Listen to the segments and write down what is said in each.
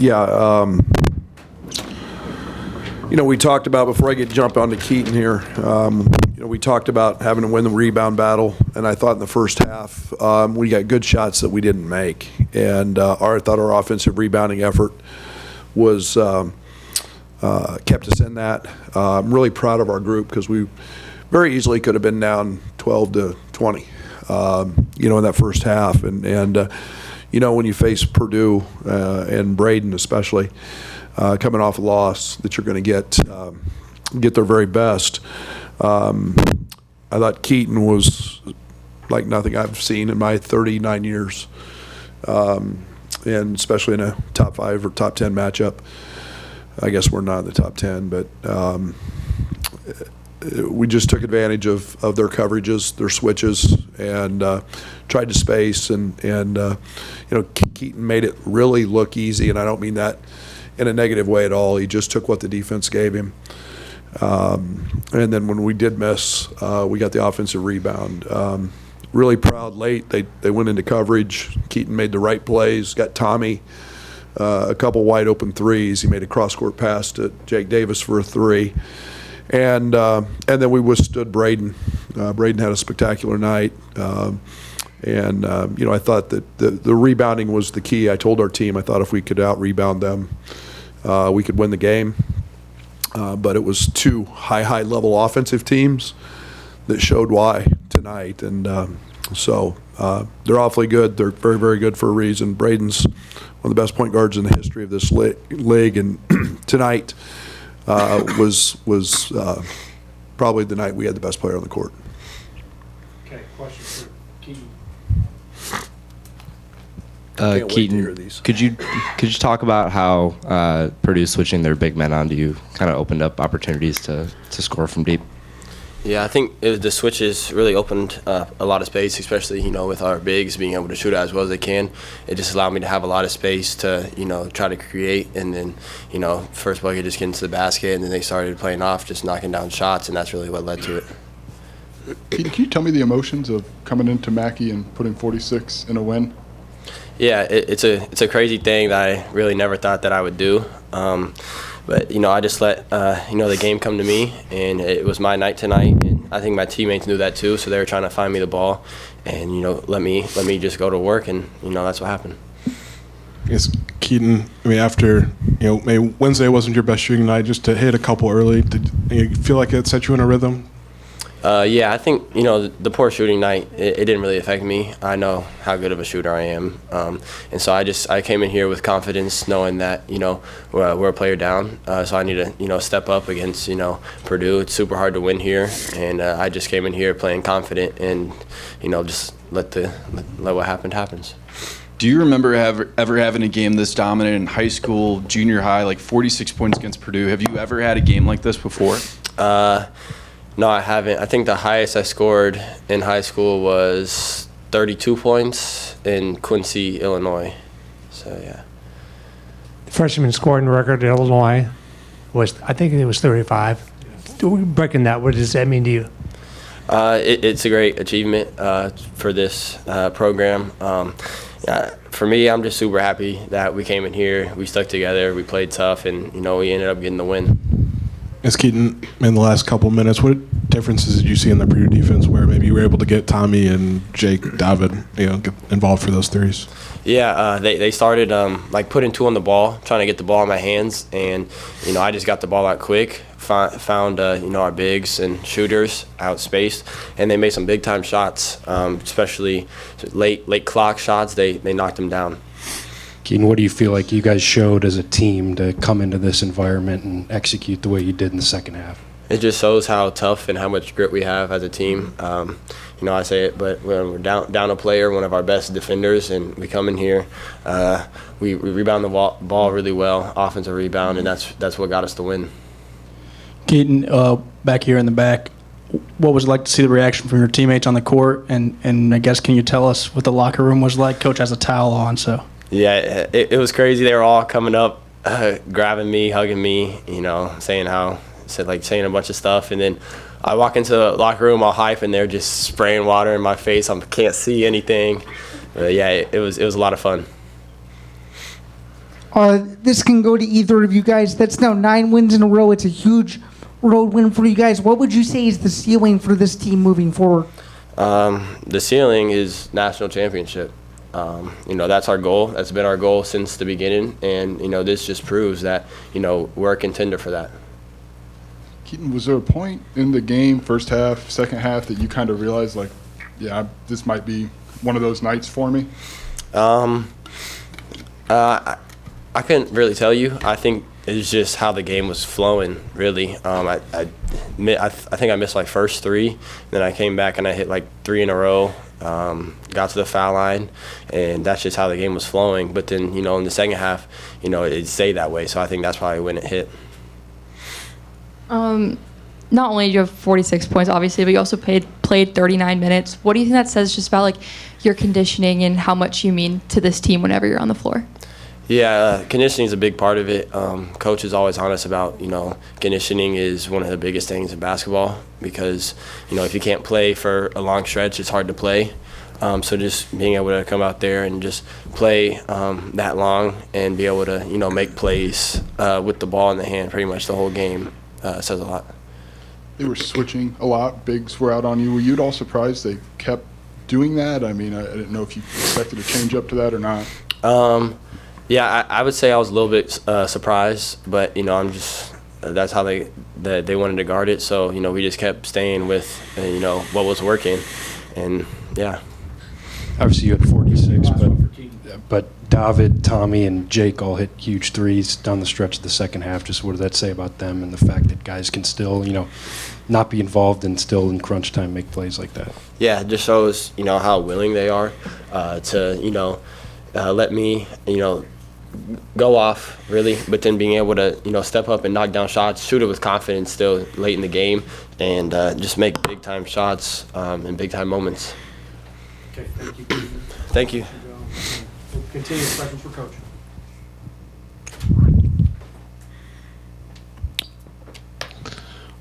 Yeah, we talked about, before I jump onto Keaton here, we talked about having to win the rebound battle, and I thought in the first half we got good shots that we didn't make, and I thought our offensive rebounding effort was kept us in that. I'm really proud of our group because we very easily could have been down 12 to 20, in that first half, and when you face Purdue and Braden especially, coming off a loss, that you're going to get their very best. I thought Keaton was like nothing I've seen in my 39 years, and especially in a top 5 or top 10 matchup. I guess we're not in the top 10, but we just took advantage of their coverages, their switches, and tried to space. And Keaton made it really look easy, and I don't mean that in a negative way at all. He just took what the defense gave him. And then when we did miss, we got the offensive rebound. Really proud late. They went into coverage. Keaton made the right plays, got Tommy a couple wide open threes. He made a cross-court pass to Jake Davis for a 3. And then we withstood Braden. Braden had a spectacular night. I thought that the rebounding was the key. I told our team, I thought if we could out-rebound them, we could win the game. But it was 2 high-level offensive teams that showed why tonight. And so they're awfully good. They're very, very good for a reason. Braden's one of the best point guards in the history of this league. And tonight was probably the night we had the best player on the court. Okay, question for Keaton. Keaton, could you talk about how Purdue switching their big men onto you kind of opened up opportunities to score from deep? Yeah, I think the switches really opened a lot of space, especially with our bigs being able to shoot as well as they can. It just allowed me to have a lot of space to try to create, and then first bucket just get into the basket, and then they started playing off, just knocking down shots, and that's really what led to it. Can you tell me the emotions of coming into Mackey and putting 46 in a win? Yeah, it's a crazy thing that I really never thought that I would do. But I just let the game come to me, and it was my night tonight. And I think my teammates knew that too, so they were trying to find me the ball, and let me just go to work, and that's what happened. Yes, Keaton. I mean, after maybe Wednesday wasn't your best shooting night, just to hit a couple early, did you feel like it set you in a rhythm? Yeah, I think the poor shooting night, it didn't really affect me. I know how good of a shooter I am, and so I came in here with confidence, knowing that we're a player down, so I need to step up against Purdue. It's super hard to win here, and I just came in here playing confident, and just let what happens. Do you remember ever having a game this dominant in high school, junior high, like 46 points against Purdue? Have you ever had a game like this before? No, I haven't. I think the highest I scored in high school was 32 points in Quincy, Illinois. So, yeah. The freshman scoring record in Illinois was, I think it was 35. Breaking that, what does that mean to you? It's a great achievement for this program. For me, I'm just super happy that we came in here, we stuck together, we played tough, and we ended up getting the win. As Keaton, in the last couple minutes, what differences did you see in the Purdue defense where maybe you were able to get Tommy and Jake, David, get involved for those threes? Yeah, they started putting 2 on the ball, trying to get the ball in my hands, and I just got the ball out quick, found our bigs and shooters outspaced, and they made some big time shots, especially late clock shots. They knocked them down. Keaton, what do you feel like you guys showed as a team to come into this environment and execute the way you did in the second half? It just shows how tough and how much grit we have as a team. I say it, but when we're down a player, one of our best defenders, and we come in here, we rebound the ball really well, offensive rebound, and that's what got us the win. Keaton, back here in the back, what was it like to see the reaction from your teammates on the court? And I guess, can you tell us what the locker room was like? Coach has a towel on, so. Yeah, it was crazy. They were all coming up, grabbing me, hugging me, saying a bunch of stuff. And then I walk into the locker room all hype, and they're just spraying water in my face. I can't see anything. But yeah, it was a lot of fun. This can go to either of you guys. That's now 9 wins in a row. It's a huge road win for you guys. What would you say is the ceiling for this team moving forward? The ceiling is national championship. That's our goal. That's been our goal since the beginning, and this just proves that we're a contender for that. Keaton, was there a point in the game, first half, second half, that you kind of realized, like, yeah, this might be one of those nights for me? I couldn't really tell you. I think it's just how the game was flowing, really. I think I missed like first 3, then I came back and I hit like 3 in a row. Got to the foul line, and that's just how the game was flowing. But then, in the second half, it stayed that way. So I think that's probably when it hit. Not only do you have 46 points, obviously, but you also played 39 minutes. What do you think that says just about like your conditioning and how much you mean to this team whenever you're on the floor? Yeah, conditioning is a big part of it. Coach is always honest about, conditioning is one of the biggest things in basketball because, if you can't play for a long stretch, it's hard to play. So just being able to come out there and just play that long and be able to, make plays with the ball in the hand pretty much the whole game says a lot. They were switching a lot. Bigs were out on you. Were you at all surprised they kept doing that? I mean, I didn't know if you expected to change up to that or not. Yeah, I would say I was a little bit surprised, but that's how they wanted to guard it. So we just kept staying with what was working, and yeah. Obviously, you had 46, but David, Tommy, and Jake all hit huge threes down the stretch of the second half. Just what does that say about them and the fact that guys can still not be involved and still in crunch time make plays like that? Yeah, it just shows how willing they are to let me go off, really, but then being able to, step up and knock down shots, shoot it with confidence still late in the game, and just make big-time shots in big-time moments. Okay, thank you. Thank you. We'll continue questions for Coach.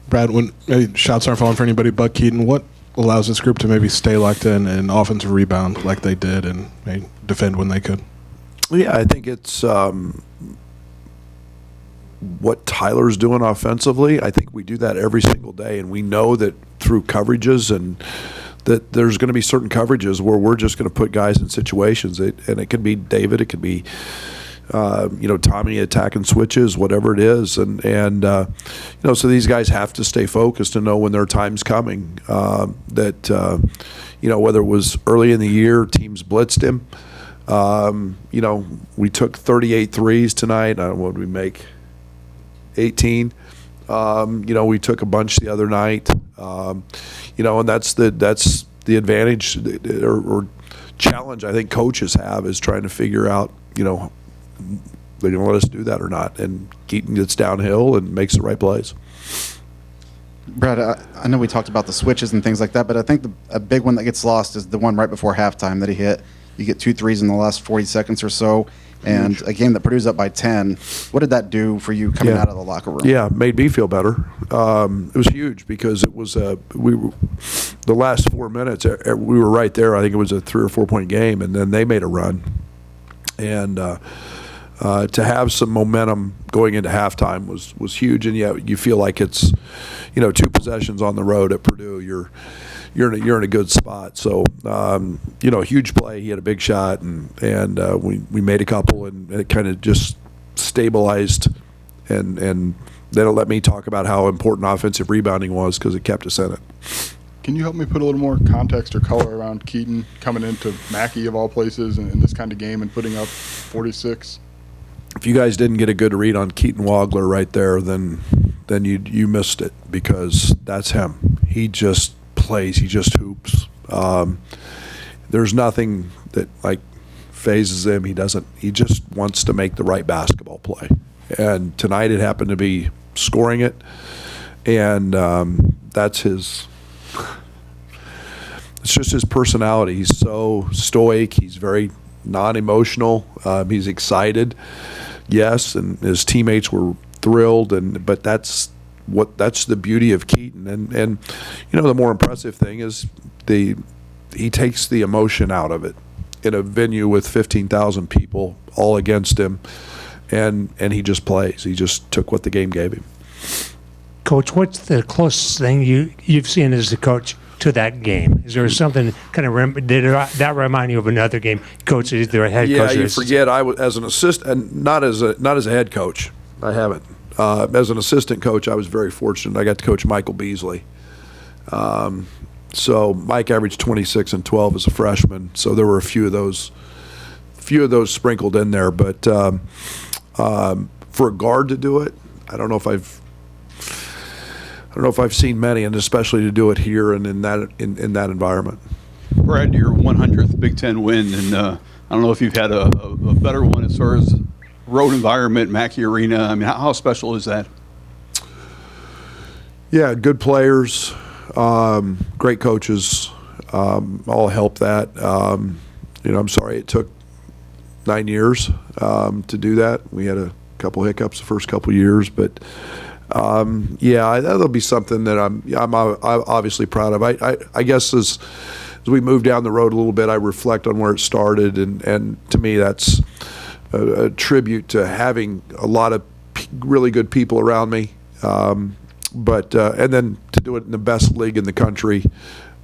Brad, when shots aren't falling for anybody but Keaton, what allows this group to maybe stay locked in and offensive rebound like they did and defend when they could? Yeah, I think it's what Tyler's doing offensively. I think we do that every single day, and we know that through coverages and that there's going to be certain coverages where we're just going to put guys in situations, and it could be David, it could be Tommy attacking switches, whatever it is, and so these guys have to stay focused and know when their time's coming. Whether it was early in the year, teams blitzed him. We took 38 threes tonight. What did we make? 18. We took a bunch the other night. And that's the advantage or challenge I think coaches have is trying to figure out, they're going to let us do that or not. And Keaton gets downhill and makes the right plays. Brad, I know we talked about the switches and things like that, but I think a big one that gets lost is the one right before halftime that he hit. You get 2 threes in the last 40 seconds or so, and a game that Purdue's up by 10. What did that do for you coming out of the locker room? Yeah, made me feel better. It was huge because it was the last 4 minutes we were right there. I think it was a 3 or 4 point game, and then they made a run, and to have some momentum going into halftime was huge. And yet you feel like it's 2 possessions on the road at Purdue. You're in a good spot. So huge play. He had a big shot, and we made a couple, and it kind of just stabilized. And they don't let me talk about how important offensive rebounding was because it kept us in it. Can you help me put a little more context or color around Keaton coming into Mackey of all places in this kind of game and putting up 46? If you guys didn't get a good read on Keaton Wagler right there, then you missed it because that's him. He just plays. He just hoops. There's nothing that phases him. He just wants to make the right basketball play. And tonight it happened to be scoring it, and that's his. It's just his personality. He's so stoic. He's very non-emotional. He's excited, yes, and his teammates were thrilled. But that's the beauty of Keaton. And the more impressive thing is he takes the emotion out of it in a venue with 15,000 people all against him, and he just plays. He just took what the game gave him. Coach, what's the closest thing you've seen as a coach to that game? Is there something kind of did that remind you of another game? Coach, either a head coach. Yeah, you forget I was as an assistant, not as a head coach. I haven't. As an assistant coach, I was very fortunate. I got to coach Michael Beasley. So Mike averaged 26 and 12 as a freshman. So there were a few of those sprinkled in there. But for a guard to do it, I don't know if I've seen many, and especially to do it here and in that environment. Brad, your 100th Big Ten win, and I don't know if you've had a better one as far as road environment, Mackey Arena. I mean, how special is that? Yeah, good players, great coaches, all help that. I'm sorry it took 9 years to do that. We had a couple hiccups the first couple years, but that'll be something that I'm obviously proud of. I guess as we move down the road a little bit, I reflect on where it started, and to me that's a tribute to having a lot of really good people around me, but and then to do it in the best league in the country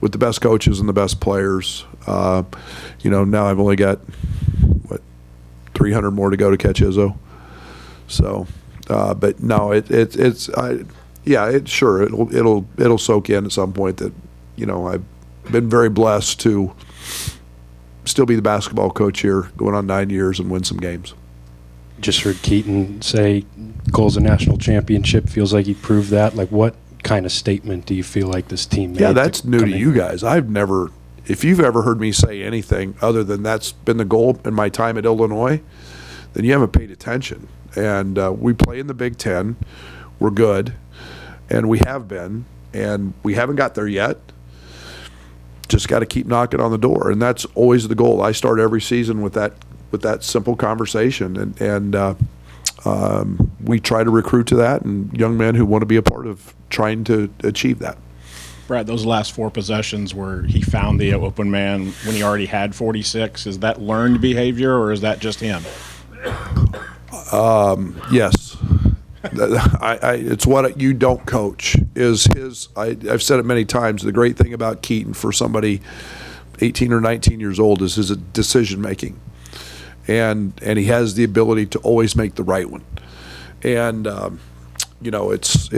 with the best coaches and the best players. Now I've only got 300 more to go to catch Izzo. So, but no, it'll soak in at some point that I've been very blessed to still be the basketball coach here, going on 9 years and win some games. Just heard Keaton say goals of national championship. Feels like he proved that. Like, what kind of statement do you feel like this team made? Yeah, that's new to you guys. If you've ever heard me say anything other than that's been the goal in my time at Illinois, then you haven't paid attention. And we play in the Big Ten. We're good, and we have been, and we haven't got there yet. Just got to keep knocking on the door, and that's always the goal. I start every season with that simple conversation, and we try to recruit to that, and young men who want to be a part of trying to achieve that. Brad, those last 4 possessions where he found the open man when he already had 46, is that learned behavior or is that just him? Yes. It's what you don't coach is his. I've said it many times. The great thing about Keaton for somebody 18 or 19 years old is his decision making, and he has the ability to always make the right one. And it's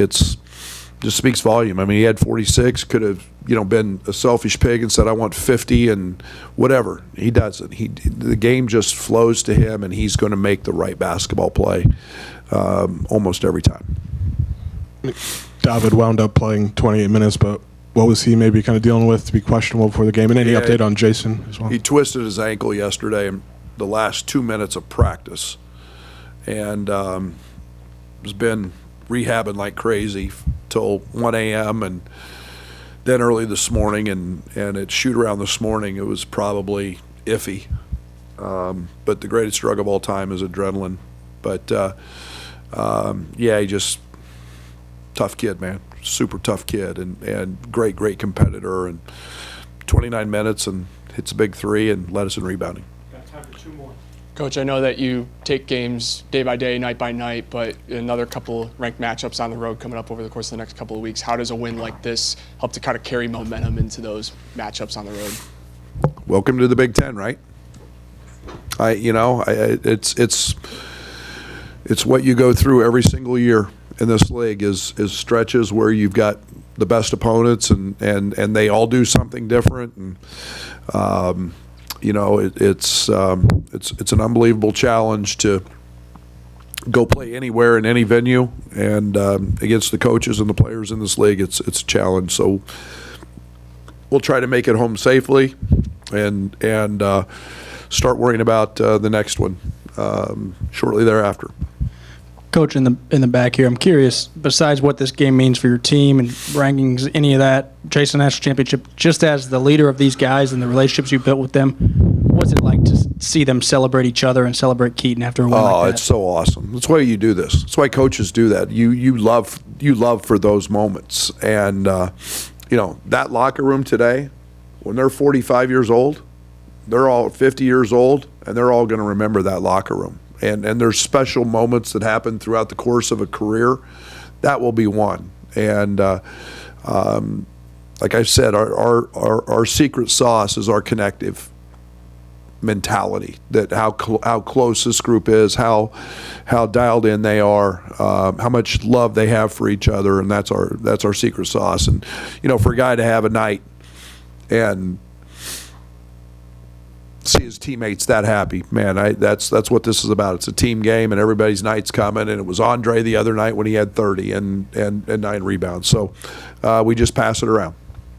just speaks volume. I mean, he had 46. Could have been a selfish pig and said I want 50 and whatever. He doesn't. The game just flows to him, and he's going to make the right basketball play almost every time. David wound up playing 28 minutes, but what was he maybe kind of dealing with to be questionable before the game? And any update on Jason as well? He twisted his ankle yesterday in the last 2 minutes of practice, and has been rehabbing like crazy till 1 a.m. and then early this morning, and at shoot-around this morning, it was probably iffy. But the greatest drug of all time is adrenaline. But, he just tough kid, man. Super tough kid, and great competitor. And 29 minutes and hits a big 3 and led us in rebounding. Got time for 2 more. Coach, I know that you take games day by day, night by night, but another couple ranked matchups on the road coming up over the course of the next couple of weeks. How does a win like this help to kind of carry momentum into those matchups on the road? Welcome to the Big Ten, right? It's what you go through every single year in this league is stretches where you've got the best opponents and they all do something different, and it's an unbelievable challenge to go play anywhere in any venue, and against the coaches and the players in this league, it's a challenge. So we'll try to make it home safely, and start worrying about the next one shortly thereafter. Coach, in the back here, I'm curious, besides what this game means for your team and rankings, any of that, Jason National Championship, just as the leader of these guys and the relationships you built with them, what's it like to see them celebrate each other and celebrate Keaton after a win like that? Oh, it's so awesome. That's why you do this. That's why coaches do that. You love for those moments. And, that locker room today, when they're 45 years old, they're all 50 years old, and they're all going to remember that locker room. And there's special moments that happen throughout the course of a career. That will be one. And like I said, our secret sauce is our connective mentality, that how close this group is, how dialed in they are, how much love they have for each other, and that's our secret sauce. And for a guy to have a night and see his teammates that happy, man, that's what this is about. It's a team game, and everybody's night's coming. And it was Andre the other night when he had 30 and 9 rebounds. So we just pass it around.